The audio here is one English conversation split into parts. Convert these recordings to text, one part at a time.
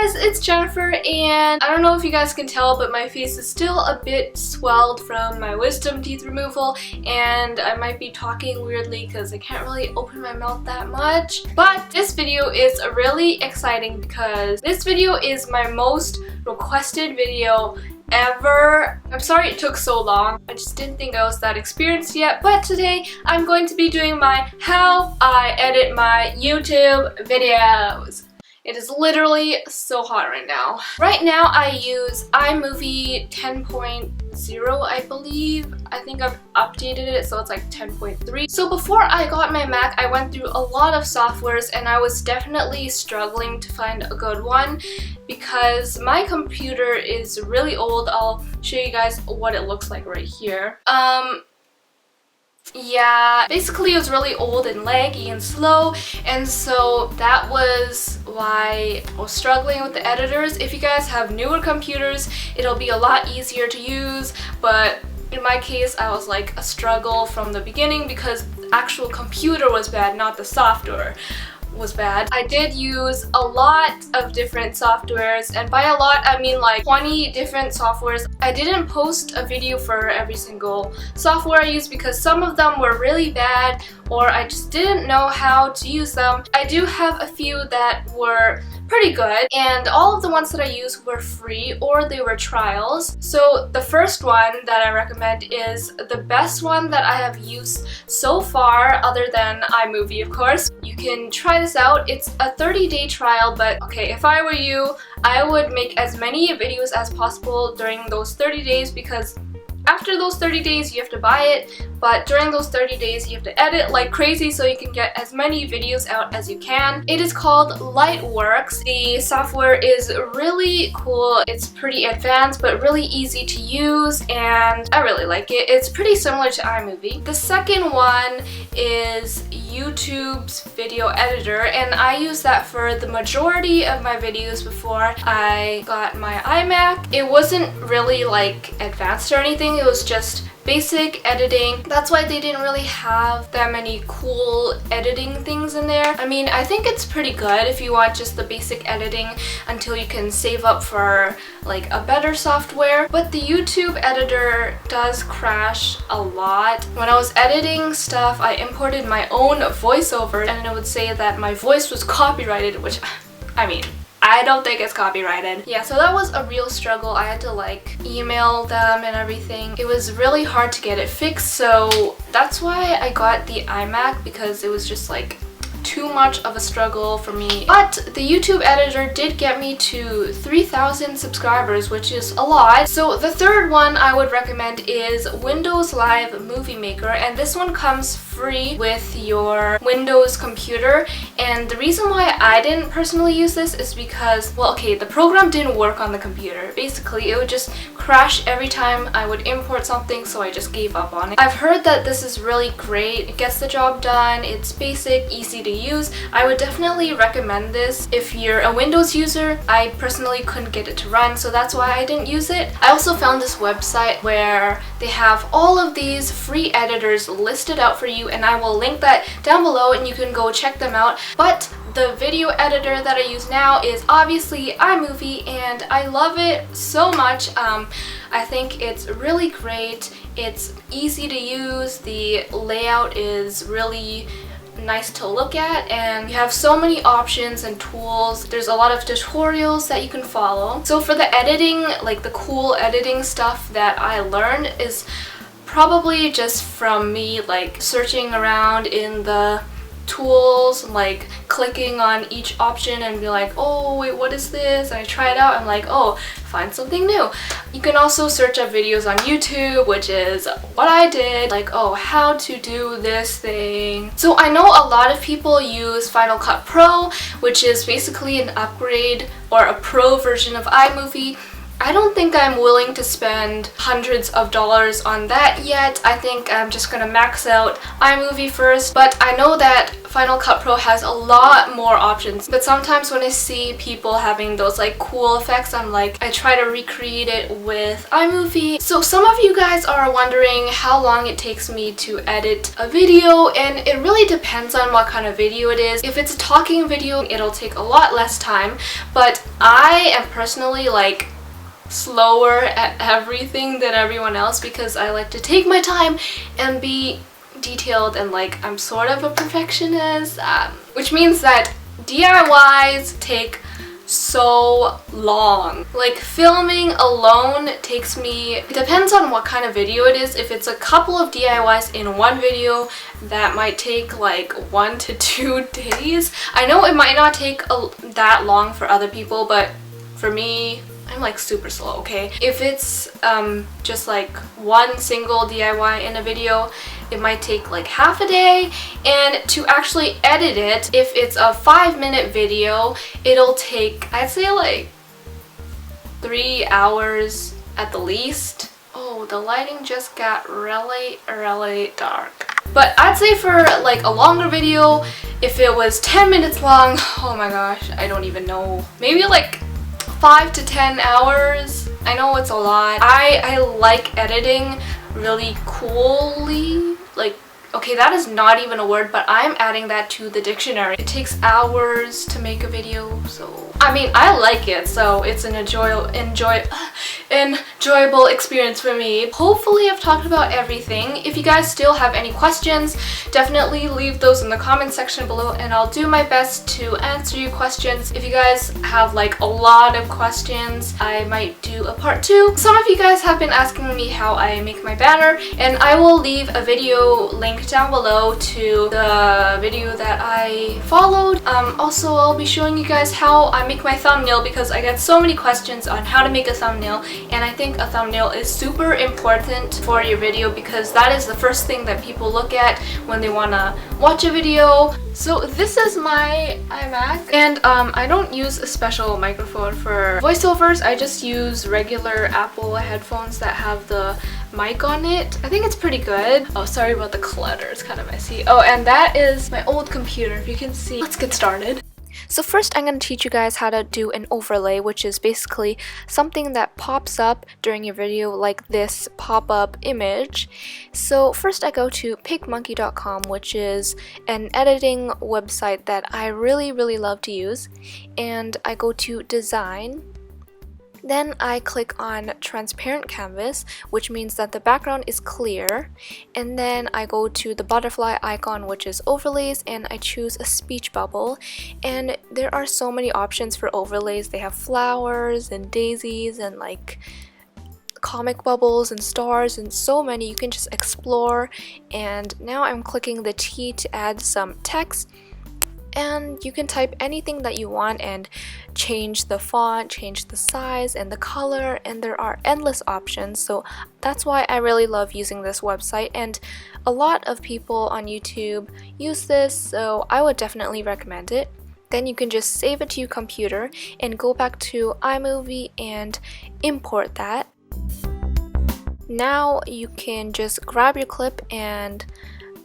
guys, it's Jennifer, and I don't know if you guys can tell, but my face is still a bit swelled from my wisdom teeth removal, and I might be talking weirdly because I can't really open my mouth that much. But this video is really exciting because this video is my most requested video ever. I'm sorry it took so long. I just didn't think I was that experienced yet, but today I'm going to be doing my how I edit my YouTube videos. It is literally so hot right now. Right now I use iMovie 10.0, I believe. I think I've updated it so it's like 10.3. So before I got my Mac, I went through a lot of softwares and I was definitely struggling to find a good one because my computer is really old. I'll show you guys what it looks like right here. Yeah, basically it was really old and laggy and slow, and so that was why I was struggling with the editors. If you guys have newer computers, it'll be a lot easier to use, but in my case I was like a struggle from the beginning because the actual computer was bad, not the software was bad. I did use a lot of different softwares, and by a lot I mean like 20 different softwares. I didn't post a video for every single software I used because some of them were really bad or I just didn't know how to use them. I do have a few that were pretty good, and all of the ones that I used were free or they were trials. So the first one that I recommend is the best one that I have used so far, other than iMovie of course. You can try this out. It's a 30-day trial, but okay, if I were you, I would make as many videos as possible during those 30 days because after those 30 days you have to buy it, but during those 30 days you have to edit like crazy so you can get as many videos out as you can. It is called Lightworks. The software is really cool. It's pretty advanced but really easy to use, and I really like it. It's pretty similar to iMovie. The second one is YouTube's video editor, and I use that for the majority of my videos before I got my iMac. It wasn't really like advanced or anything. It was just basic editing. That's why they didn't really have that many cool editing things in there. I mean, I think it's pretty good if you want just the basic editing until you can save up for like a better software. But the YouTube editor does crash a lot. When I was editing stuff, I imported my own voiceover and it would say that my voice was copyrighted, which, I mean, I don't think it's copyrighted. Yeah, so that was a real struggle. I had to like email them and everything. It was really hard to get it fixed, so that's why I got the iMac, because it was just like too much of a struggle for me. But the YouTube editor did get me to 3,000 subscribers, which is a lot. So the third one I would recommend is Windows Live Movie Maker, and this one comes free with your Windows computer. And the reason why I didn't personally use this is because, well, okay, the program didn't work on the computer. Basically, it would just crash every time I would import something, so I just gave up on it. I've heard that this is really great. It gets the job done. It's basic, easy to use. I would definitely recommend this if you're a Windows user. I personally couldn't get it to run, so that's why I didn't use it. I also found this website where they have all of these free editors listed out for you, and I will link that down below and you can go check them out. But the video editor that I use now is obviously iMovie, and I love it so much. I think it's really great. It's easy to use. The layout is really nice to look at, and you have so many options and tools. There's a lot of tutorials that you can follow. So for the editing, like the cool editing stuff that I learned is probably just from me like searching around in the tools, like clicking on each option and be like, oh wait, what is this? And I try it out, I'm like, oh, find something new. You can also search up videos on YouTube, which is what I did, like, oh, how to do this thing. So I know a lot of people use Final Cut Pro, which is basically an upgrade or a pro version of iMovie. I don't think I'm willing to spend hundreds of dollars on that yet. I think I'm just gonna max out iMovie first, but I know that Final Cut Pro has a lot more options. But sometimes when I see people having those like cool effects, I'm like, I try to recreate it with iMovie. So some of you guys are wondering how long it takes me to edit a video, and it really depends on what kind of video it is. If it's a talking video, it'll take a lot less time, but I am personally like slower at everything than everyone else because I like to take my time and be detailed, and like I'm sort of a perfectionist, which means that DIYs take so long. Like filming alone takes me, it depends on what kind of video it is. If it's a couple of DIYs in one video, that might take like 1 to 2 days. I know it might not take that long for other people, but for me, I'm like super slow, okay? If it's just like one single DIY in a video, it might take like half a day, and to actually edit it, if it's a 5-minute video, it'll take, I'd say like 3 hours at the least. Oh, the lighting just got really dark. But I'd say for like a longer video, if it was 10 minutes long, oh my gosh, I don't even know, maybe like 5 to 10 hours. I know it's a lot. I like editing really coolly. Like, okay, that is not even a word, but I'm adding that to the dictionary. It takes hours to make a video, so I mean, I like it, so it's an enjoyable experience for me. Hopefully I've talked about everything. If you guys still have any questions, definitely leave those in the comment section below, and I'll do my best to answer your questions. If you guys have like a lot of questions, I might do a part 2. Some of you guys have been asking me how I make my banner, and I will leave a video link down below to the video that I followed. Also, I'll be showing you guys how I make my thumbnail, because I get so many questions on how to make a thumbnail, and I think a thumbnail is super important for your video because that is the first thing that people look at when they want to watch a video. So this is my iMac, and I don't use a special microphone for voiceovers. I just use regular Apple headphones that have the mic on it. I think it's pretty good. Oh, sorry about the clutter, it's kind of messy. Oh, and that is my old computer, if you can see. Let's get started. So first I'm going to teach you guys how to do an overlay, which is basically something that pops up during your video, like this pop-up image. So first I go to picmonkey.com, which is an editing website that I really love to use, and I go to design. Then I click on transparent canvas, which means that the background is clear, and then I go to the butterfly icon, which is overlays, and I choose a speech bubble. And there are so many options for overlays. They have flowers and daisies and like comic bubbles and stars and so many. You can just explore. And now I'm clicking the T to add some text. And you can type anything that you want and change the font, change the size and the color, and there are endless options. So that's why I really love using this website, and a lot of people on YouTube use this, so I would definitely recommend it. Then you can just save it to your computer and go back to iMovie and import that. Now you can just grab your clip and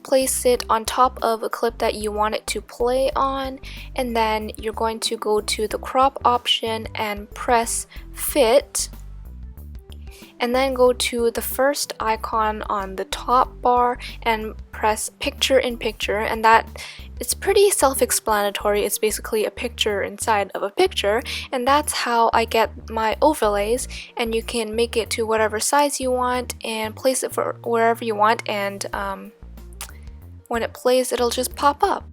place it on top of a clip that you want it to play on, and then you're going to go to the crop option and press fit, and then go to the first icon on the top bar and press picture in picture, and that it's pretty self-explanatory. It's basically a picture inside of a picture, and that's how I get my overlays. And you can make it to whatever size you want and place it for wherever you want, and when it plays, it'll just pop up.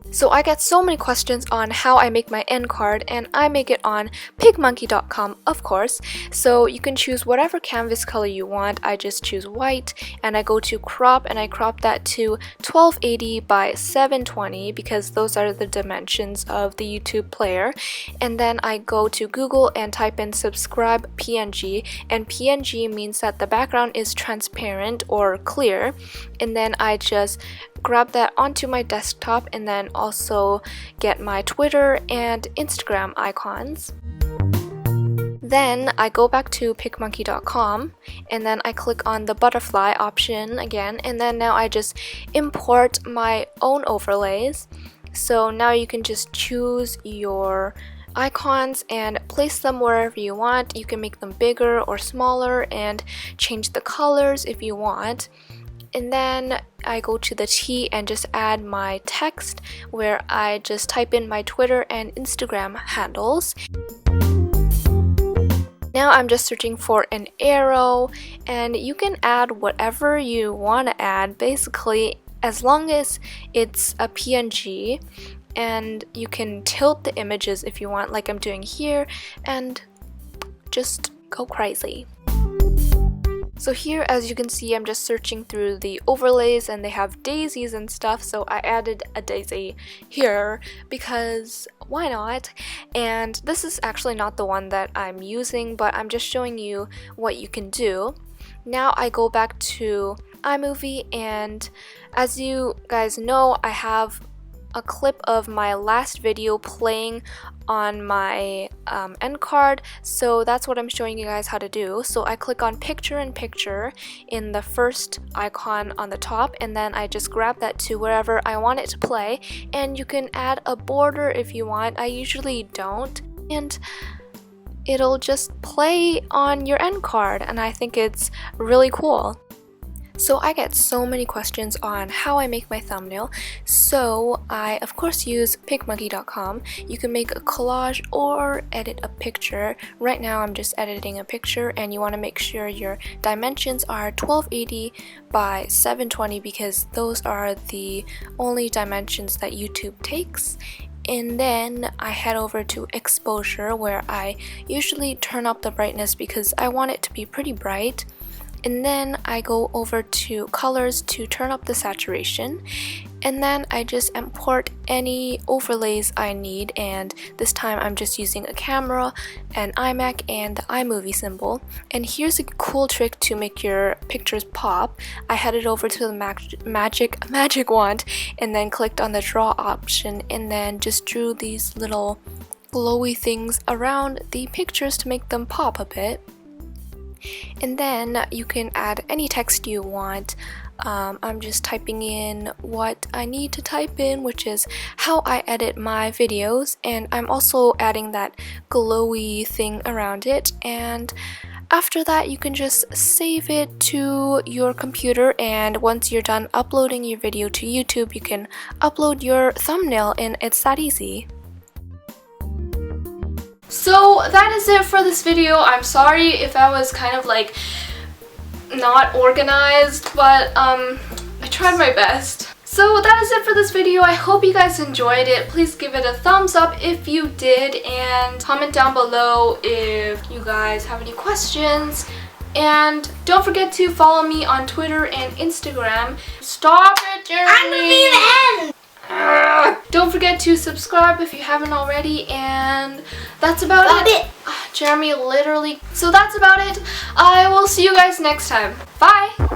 So I get so many questions on how I make my end card, and I make it on pigmonkey.com, of course. So you can choose whatever canvas color you want. I just choose white, and I go to crop, and I crop that to 1280 by 720 because those are the dimensions of the YouTube player. And then I go to Google and type in subscribe PNG, and PNG means that the background is transparent or clear. And then I just grab that onto my desktop, and then also get my Twitter and Instagram icons. Then I go back to picmonkey.com and then I click on the butterfly option again, and then now I just import my own overlays. So now you can just choose your icons and place them wherever you want. You can make them bigger or smaller and change the colors if you want. And then I go to the T and just add my text, where I just type in my Twitter and Instagram handles. Now I'm just searching for an arrow, and you can add whatever you want to add, basically, as long as it's a PNG, and you can tilt the images if you want, like I'm doing here, and just go crazy. So here, as you can see, I'm just searching through the overlays and they have daisies and stuff, so I added a daisy here because why not? And this is actually not the one that I'm using, but I'm just showing you what you can do. Now I go back to iMovie, and as you guys know, I have a clip of my last video playing on my end card, so that's what I'm showing you guys how to do. So I click on picture in picture in the first icon on the top, and then I just grab that to wherever I want it to play, and you can add a border if you want. I usually don't, and it'll just play on your end card, and I think it's really cool. So I get so many questions on how I make my thumbnail, so I of course use picmonkey.com. You can make a collage or edit a picture. Right now I'm just editing a picture, and you want to make sure your dimensions are 1280 by 720 because those are the only dimensions that YouTube takes. And then I head over to exposure, where I usually turn up the brightness because I want it to be pretty bright. And then I go over to colors to turn up the saturation, and then I just import any overlays I need, and this time I'm just using a camera, an iMac, and the iMovie symbol. And here's a cool trick to make your pictures pop. I headed over to the magic wand and then clicked on the draw option, and then just drew these little glowy things around the pictures to make them pop a bit. And then you can add any text you want. I'm just typing in what I need to type in, which is how I edit my videos, and I'm also adding that glowy thing around it. And after that, you can just save it to your computer, and once you're done uploading your video to YouTube, you can upload your thumbnail, and it's that easy. So that is it for this video. I'm sorry if I was kind of like not organized, but I tried my best. So that is it for this video. I hope you guys enjoyed it. Please give it a thumbs up if you did, and comment down below if you guys have any questions. And don't forget to follow me on Twitter and Instagram. Stop it, Jeremy! I'm gonna be the end! Don't forget to subscribe if you haven't already, and that's about it. Jeremy literally. So that's about it. I will see you guys next time. Bye!